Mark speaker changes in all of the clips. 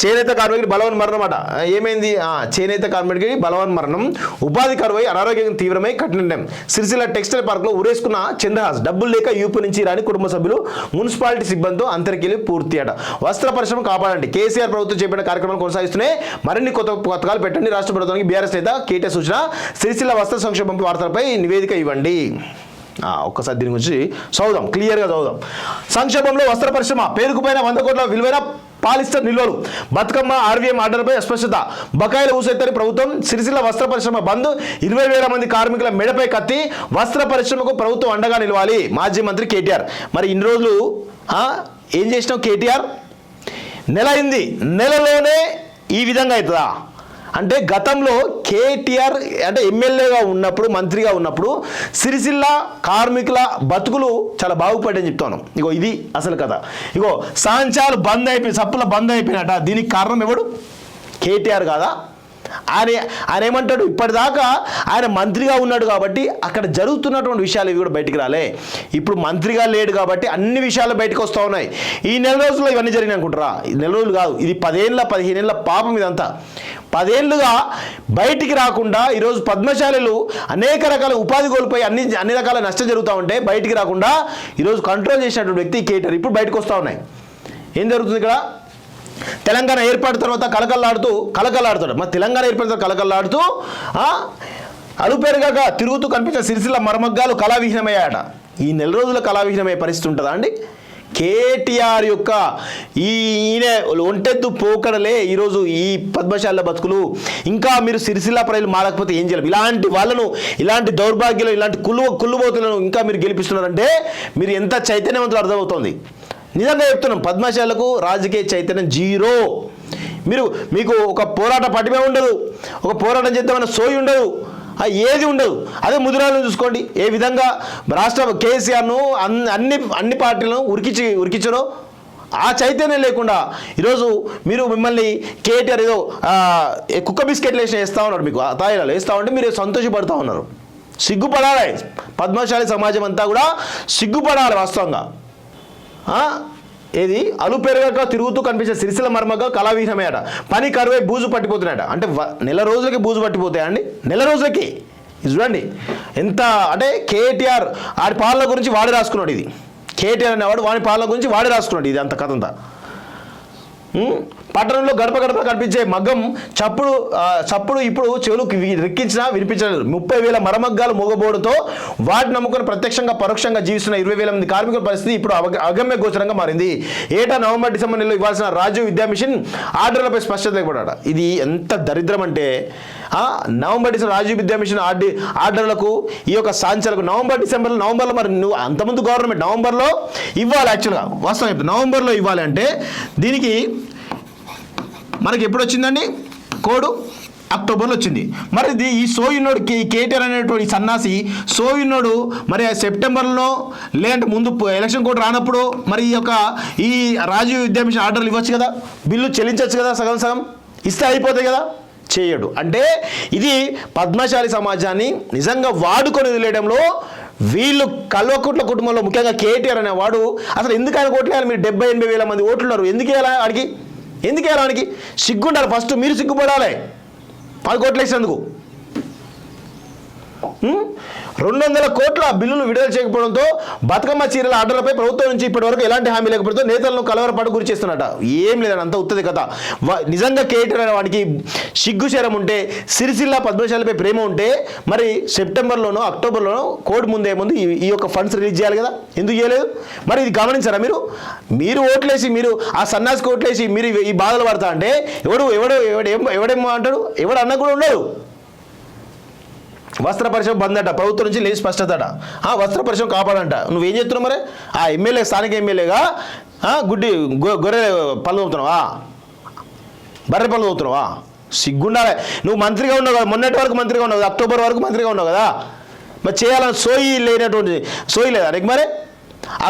Speaker 1: చేనేత కార్మికుడి బలవన్ మరణం అట. ఏమైంది? చేనేత కార్మికుడికి బలవన్ మరణం, ఉపాధి కరువై అనారోగ్యం తీవ్రమై కఠినం. సిరిసిల్ల టెక్స్టైల్ పార్క్లో ఊరేసుకున్న చంద్రహాస్, డబ్బులు లేక యూపీ నుంచి రాని కుటుంబ సభ్యులు, మున్సిపాలిటీ సిబ్బందితో అంతర్కిలి పూర్తి అట. వస్త్ర పరిశ్రమ కాపాడండి, కేసీఆర్ ప్రభుత్వం చేపట్టిన కార్యక్రమాలు కొనసాగిస్తూనే మరిన్ని కొత్త పథకాలు పెట్టండి. రాష్ట్ర ప్రభుత్వానికి బీఆర్ఎస్ నేత కేటీఆర్ సూచన. సిరిసిల్ల వస్త్ర సంక్షేమం వార్తలపై నివేదిక ఇవ్వండి. ఒక్కసారి దీని గురించి చదువుదాం, క్లియర్గా చదువుదాం. సంక్షేమంలో వస్త్ర పరిశ్రమ పేరుకుపోయిన 100 కోట్ల విలువైన పాలిస్టర్ నిల్వలు, బతుకమ్మ ఆర్వీఎం ఆర్డర్పై అస్పష్టత, బకాయిల ఊసెత్తని ప్రభుత్వం. సిరిసిల్ల వస్త్ర పరిశ్రమ బంద్, 20,000 మంది కార్మికుల మెడపై కత్తి. వస్త్ర పరిశ్రమకు ప్రభుత్వం అండగా నిలవాలి. మాజీ మంత్రి కేటీఆర్. మరి ఇన్ని రోజులు ఏం చేసినావు కేటీఆర్? నెల అయింది, నెలలోనే ఈ విధంగా అవుతుందా? అంటే గతంలో కేటీఆర్ అంటే ఎమ్మెల్యేగా ఉన్నప్పుడు, మంత్రిగా ఉన్నప్పుడు సిరిసిల్ల కార్మికుల బతుకులు చాలా బాగుపడ్డాయని చెప్తాను. ఇగో ఇది అసలు కథ. ఇగో సాంచాలు బంద్ అయిపోయి, సప్పుల బంద్ అయిపోయినట. దీనికి కారణం ఎవడు? కేటీఆర్ కాదా? ఆయన ఏమంటాడు? ఇప్పటిదాకా ఆయన మంత్రిగా ఉన్నాడు కాబట్టి అక్కడ జరుగుతున్నటువంటి విషయాలు ఇవి కూడా బయటికి రాలే. ఇప్పుడు మంత్రిగా లేడు కాబట్టి అన్ని విషయాలు బయటకు వస్తూ ఉన్నాయి. ఈ నెల రోజుల్లో ఇవన్నీ జరిగినాయి అనుకుంటారా? నెల రోజులు కాదు, ఇది 10-15 ఏళ్ళ పాపం ఇదంతా. 10 ఏళ్ళుగా బయటికి రాకుండా ఈరోజు పద్మశాలీలు అనేక రకాల ఉపాధి కోల్పోయి అన్ని రకాల నష్టం జరుగుతూ ఉంటే బయటికి రాకుండా ఈరోజు కంట్రోల్ చేసినటువంటి వ్యక్తి కేటీఆర్. ఇప్పుడు బయటకు వస్తూ ఉన్నాయి. ఏం జరుగుతుంది ఇక్కడ? తెలంగాణ ఏర్పాటు తర్వాత కలకల్లాడుతాడు. మరి తెలంగాణ ఏర్పాటు తర్వాత కలకల్లాడుతూ అలుపెరగగా తిరుగుతూ కనిపించిన సిరిసిల్ల మరమగ్గాలు కళావిహీనమయ్యాయట. ఈ నెల రోజుల కళావిహీనమయ్యే పరిస్థితి ఉంటుందా అండి? కేటీఆర్ యొక్క ఈయన ఒంటెత్తు పోకడలే ఈరోజు ఈ పద్మశాల బతుకులు. ఇంకా మీరు సిరిసిల్ల ప్రజలు మారకపోతే ఏం చేయాలి? ఇలాంటి వాళ్ళను, ఇలాంటి దౌర్భాగ్యాలు, ఇలాంటి కుళ్ళుబోతులను ఇంకా మీరు గెలిపిస్తున్నారంటే మీరు ఎంత చైతన్యవంతులు అర్థమవుతుంది. నిజంగా చెప్తున్నాం, పద్మశాలకు రాజకీయ చైతన్యం జీరో. మీకు ఒక పోరాట పటిమే ఉండదు, ఒక పోరాటం చేద్దామన్న సోయి ఉండదు, ఏది ఉండదు. అదే ముదిరాలను చూసుకోండి, ఏ విధంగా రాష్ట్ర కేసీఆర్ను అన్ని పార్టీలను ఉరికించారో ఆ చైతన్యం లేకుండా ఈరోజు మిమ్మల్ని కేటీఆర్ ఏదో కుక్క బిస్కెట్లు వేస్తూ ఉన్నాడు, మీకు తాయిలాలు వేస్తూ ఉంటే మీరు సంతోషపడుతూ ఉన్నారు. సిగ్గుపడాలి. పద్మశాలి సమాజం అంతా కూడా సిగ్గుపడాలి వాస్తవంగా. ఏది అలుపెరగక తిరుగుతూ కనిపించే సిరిసిల్ల మర్మగా కళావిహీనమేట. పని కరువై బూజు పట్టిపోతున్నాయట. అంటే నెల రోజులకి బూజు పట్టిపోతాయండి, నెల రోజులకి. ఇది చూడండి ఎంత అంటే కేటీఆర్ ఆడి పాలన గురించి వాడి రాసుకున్నాడు. ఇది కేటీఆర్ అనేవాడు వాడి పాలన గురించి వాడి రాసుకున్నాడు. ఇది అంత కథ అంతా. పట్టణంలో గడప గడప కనిపించే మగ్గం చప్పుడు ఇప్పుడు చెవులకు రెక్కించినా వినిపించలేదు. 30,000 మరమగ్గాలు మోగబోవడంతో వాటిని నమ్ముకుని ప్రత్యక్షంగా పరోక్షంగా జీవిస్తున్న 20,000 మంది కార్మికుల పరిస్థితి ఇప్పుడు అగమ్య గోచరంగా మారింది. ఏటా నవంబర్ డిసెంబర్ నెలలో ఇవ్వాల్సిన రాజీవ్ విద్యా మిషన్ ఆర్డర్లపై స్పష్టత లేకపోవడం. ఇది ఎంత దరిద్రం అంటే నవంబర్ డిసెంబర్ రాజీవ్ విద్యా మిషన్ ఆర్డర్లకు ఈ యొక్క సాంచాలకు నవంబర్లో మరి నువ్వు అంతకుముందు గవర్నమెంట్ నవంబర్లో ఇవ్వాలి. యాక్చువల్గా వాస్తవం చెప్తాను, నవంబర్లో ఇవ్వాలి. అంటే దీనికి మనకి ఎప్పుడు వచ్చిందండి కోడ్? అక్టోబర్లో వచ్చింది. మరి ఈ సోయున్నోడు కేటీఆర్ అనేటువంటి సన్నాసి సోయున్నోడు మరి సెప్టెంబర్లో లేదంటే ముందు ఎలక్షన్ కోడ్ రానప్పుడు మరి ఈ రాజీవ్ విద్యా మిషన్ ఆర్డర్లు ఇవ్వచ్చు కదా, బిల్లు చెల్లించవచ్చు కదా, సగం ఇస్తే అయిపోతాయి కదా. చేయడు. అంటే ఇది పద్మశాలి సమాజాన్ని నిజంగా వాడుకొని వదిలేయడంలో వీళ్ళు కల్వకుట్ల కుటుంబంలో ముఖ్యంగా కేటీఆర్ అనేవాడు అసలు ఎందుకు ఆయన ఓట్లు వేయాలి? మీరు 70-80 మంది ఓట్లున్నారు, ఎందుకు వేయాలి వాడికి? సిగ్గుండాలి. ఫస్ట్ మీరు సిగ్గుపడాలి వాడికి ఓట్లు వేసేందుకు. 200 కోట్ల బిల్లులు విడుదల చేయకపోవడంతో బతుకమ్మ చీరల ఆర్డర్లపై ప్రభుత్వం నుంచి ఇప్పటివరకు ఎలాంటి హామీ లేకపోతే నేతలను కలవరపాటు గురి చేస్తున్నట. ఏం లేదని అంత ఉత్తది కథ. నిజంగా కేటీఆర్ వాడికి సిగ్గుశరం ఉంటే, సిరిసిల్ల పద్మశాలపై ప్రేమ ఉంటే మరి సెప్టెంబర్లోనో అక్టోబర్లోనో కోడ్ ముందు ఈ యొక్క ఫండ్స్ రిలీజ్ చేయాలి కదా. ఎందుకు చేయలేదు? మరి ఇది గమనించారా? మీరు ఓట్లేసి, మీరు ఆ సన్నాసికి ఓట్లేసి మీరు ఈ బాధలు పడతా అంటే ఎవడేమో అంటాడు, ఎవడు అన్న కూడా ఉండదు. వస్త్ర పరిశ్రమ బంద్ అట, ప్రభుత్వం నుంచి లేచి స్పష్టత. వస్త్ర పరిశ్రమ కాపాడంట. నువ్వేం చేస్తున్నావు మరి? ఆ ఎమ్మెల్యే, స్థానిక ఎమ్మెల్యేగా గొర్రె పళ్ళు తోముతున్నావా? బర్రె పళ్ళు తోముతున్నావా? సిగ్గుండాలి. నువ్వు మంత్రిగా ఉన్నావు కదా, మొన్నటి వరకు మంత్రిగా ఉన్నావు కదా, అక్టోబర్ వరకు మంత్రిగా ఉన్నావు కదా. మరి చేయాలని సోయి లేదా నీకు? మరి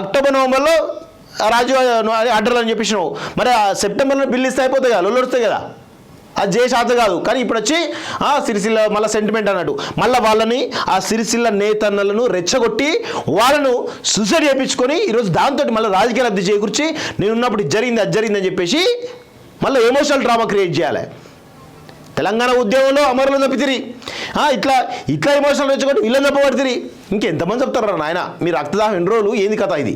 Speaker 1: అక్టోబర్ నవంబర్లో రాజు ఆర్డర్లు అని చెప్పేసినావు. మరి సెప్టెంబర్లో బిల్లు ఇస్తే అయిపోతాయి కదా, లొల్లు వస్తాయి కదా. అది చేసాత కాదు. కానీ ఇప్పుడు వచ్చి సిరిసిల్ల మళ్ళీ సెంటిమెంట్ అన్నట్టు మళ్ళీ వాళ్ళని ఆ సిరిసిల్ల నేతన్నలను రెచ్చగొట్టి వాళ్ళను సూసైడ్ చేయించుకొని ఈరోజు దాంతో మళ్ళీ రాజకీయ లబ్ధి చేకూర్చి నేనున్నప్పుడు ఇది జరిగింది అది జరిగిందని చెప్పేసి మళ్ళీ ఎమోషనల్ డ్రామా క్రియేట్ చేయాలి. తెలంగాణ ఉద్యమంలో అమరులను తప్పితిరి ఇట్లా ఇట్లా ఎమోషనల్ తెచ్చుకోండి వీళ్ళని తప్పబడితిరి. ఇంకెంతమంది చెప్తారా నాయన మీ రక్తదాహం ఎన్ని రోజులు ఏంది కథ ఇది?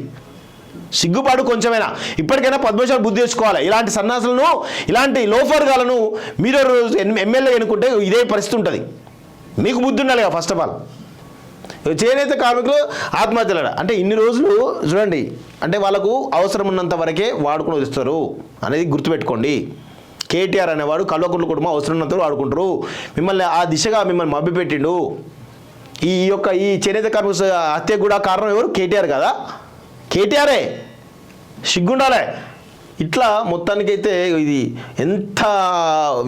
Speaker 1: సిగ్గుపాటు కొంచెమైనా ఇప్పటికైనా పద్మశాలి బుద్ధి తెచ్చుకోవాలి. ఇలాంటి సన్నాసులను ఇలాంటి లోఫర్గాలను మీరు ఎమ్మెల్యే ఎన్నుకుంటే ఇదే పరిస్థితి ఉంటుంది. మీకు బుద్ధి ఉండాలి కదా ఫస్ట్ ఆఫ్ ఆల్. చేనేత కార్మికులు ఆత్మహత్యలు అంటే ఇన్ని రోజులు చూడండి, అంటే వాళ్ళకు అవసరం ఉన్నంత వరకే వాడుకుని వదిస్తారు అనేది గుర్తుపెట్టుకోండి. కేటీఆర్ అనేవాడు కల్వకుంట్ల కుటుంబం అవసరం ఉన్నంత వాడుకుంటారు. మిమ్మల్ని ఆ దిశగా మిమ్మల్ని మభ్యపెట్టిండు. ఈ చేనేత కార్మిక హత్య కూడా కారణం ఎవరు? కేటీఆర్ కదా, కేటీఆరే. సిగ్గుండాలే. ఇట్లా మొత్తానికైతే ఇది ఎంత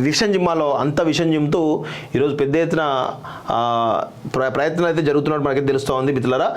Speaker 1: విషం జిమ్మాలో అంత విషం జిమ్ముతూ ఈరోజు పెద్ద ఎత్తున ప్రయత్నం అయితే జరుగుతున్నట్టు మనకైతే తెలుస్తూ ఉంది మిత్రులారా.